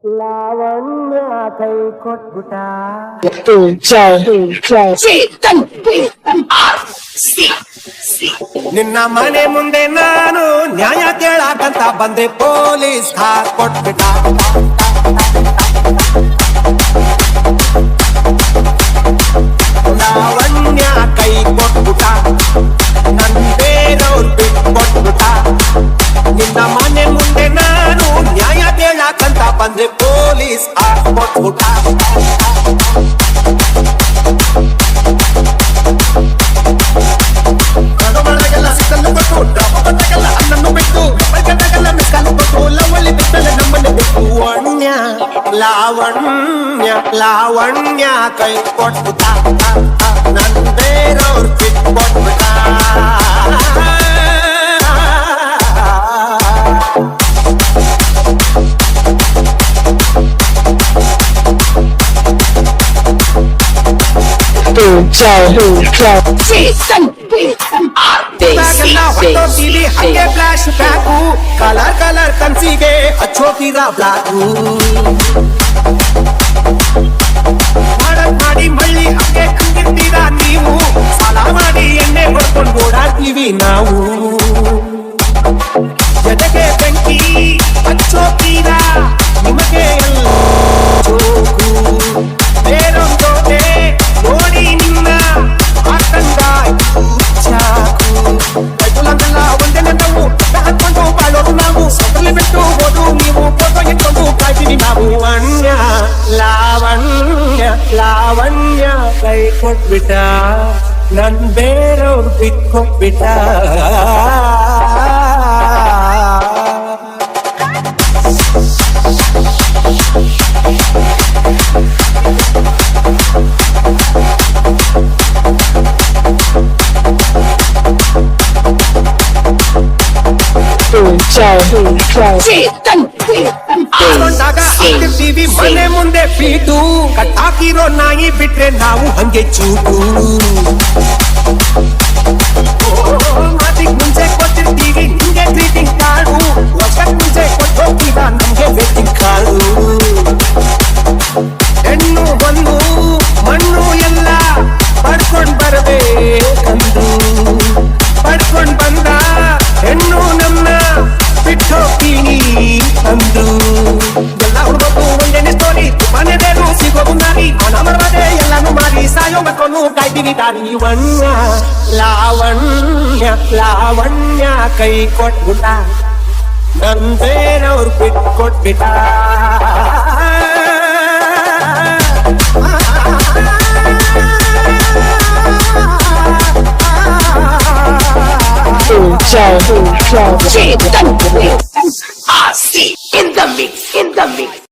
ಲಾವಣ್ಯ ಕೈ ಕೊಟ್ಬಿಟ ನಿನ್ನ ಮನೆ ಮುಂದೆ ನಾನು ನ್ಯಾಯ ಕೇಳಾಕಂತ ಬಂದೆ ಪೊಲೀಸ್ ಕೊಟ್ಬಿಟ ಲಾವಣ್ಯ ಕೈ ಕೊಟ್ಬಿಟ ನನ್ ಬೇರವ್ರು ಬಿಟ್ಕೊಟ್ಬಿಟ ನಿನ್ನ ಮನೆ ಮುಂದೆ ನಾನು ನ್ಯಾಯ ಕೇಳಾಕಂತ ಬಂದೆ ಪೊಲೀಸ್ ಕೊಟ್ಬಿಟ ಕಡುಮಳೆಗೆಲ್ಲ ಸಿಕ್ಕಲು ಕೊಟ್ಟು ಡಬ್ಬಗಲ್ಲ ಅನ್ನನ್ನು ಬಿಟ್ಟು ಬೈಕಲ್ಲ ಮಿಸ್ಕಲು ಕೊಟ್ಟು ಲವಳಿ ಬಿಟ್ಟಲೆ ನಮ್ಮನೆ ಬಿಟ್ಟು ವಣ್ಯ ಲಾವಣ್ಯ ಲಾವಣ್ಯ ಕೈ ಕೊಟ್ಬಿಟ ನನ್ ಬೇರವ್ರು ಬಿಟ್ಕೊಟ್ಬಿಟ ಹಂಗೆ ಫ್ಲಾಶ್ ಬ್ಯಾಕು ಕಲರ್ ಕಲರ್ ಕನ್ಸಿಗೆ ಹಚ್ಚೋತೀರ ಬ್ಲಾಕು ಮಾಡಿ ಮಳ್ಳಿ ಹಂಗೆ ಕಂಡಿರ್ತೀರ ನೀವು ಸಾಲ ಮಾಡಿ ಎಣ್ಣೆ ಹೊಡ್ಕೊಂಡು ಓಡಾಡ್ತೀವಿ ನಾವು ಜೊತೆಗೆ ಬೆಂಕಿ ಹಚ್ಚೋತೀರ ನಿಮಗೆ ಎಲ್ಲ ಜೋಕು ಬೇರೊಂದೋದೆ ನೋಡಿ ನಿನ್ನ ಆತಂಕ ಚಾಕು ಕೈಗುಲಂಗಲ್ಲ ಒಂದೇನೆ ನಾವು ಹಾಕೊಂಡು ಬಾಳೋರು ನಾವು ಸೊಗಲಿ ಬಿಟ್ಟು ಹೋದು ನೀವು ಫೋಟೋ ಇಟ್ಕೊಂಡು ಕಾಯ್ತೀವಿ ನಾವು ವಣ್ಯ ಲಾವಣ್ಯ ಲಾವಣ್ಯ ಕೈ ಕೊಟ್ಬಿಟ ನನ್ ಬೇರವ್ರು ಬಿಟ್ಕೊಟ್ಬಿಟ ಮನೆ ಮುಂದೆ ಫೀಟು ಕಟ್ಟಾಕಿರೋ ನಾಯಿ ಬಿಟ್ರೆ ನಾವು ಹಂಗೆ ಚೂಟು ಮಾತಿಗೆ ಮುಂಚೆ ಕೊಟ್ಟಿರ್ತೀವಿ ನಿಂಗೆ ಗ್ರೀಟಿಂಗ್ ಕಾರ್ಡು ವರ್ಷಕ್ಕೆ ಮುಂಚೆ ಕೊಟ್ಟೋಗ್ತೀರ ನಮ್ಗೆ ವೇಟಿಂಗ್ ಕಾರ್ಡು ಹೆಣ್ಣು ಬಂದು ಮಣ್ಣು ಎಲ್ಲ ಪಡ್ಕೊಂಡ್ ಬರಬೇಕಂದು ಪಡ್ಕೊಂಡ್ ಬಂದ ಹೆಣ್ಣು ನಮ್ಮ ಬಿಟ್ಟೋಗ್ತೀನಿ ಅಂದ್ರು ಎಲ್ಲ ಹುಡುಗರು ಒಂದೇನೆ ಸ್ಟೋರಿ ಮನೆದೇನು ಸಿಗೋದು ನಾರಿ ಹಣ ಮರದೆ ಎಲ್ಲಾನು ಮಾರಿ ಸಾಯೋ ಮಕ್ಕಳು ಕಾಯ್ತೀವಿ ದಾರಿ ವಣ್ಯ ಲಾವಣ್ಯ ಲಾವಣ್ಯ ಕೈ ಕೊಟ್ಬಿಟ ನನ್ ಬೇರವ್ರು ಬಿಟ್ಕೊಟ್ಬಿಟ in the mix.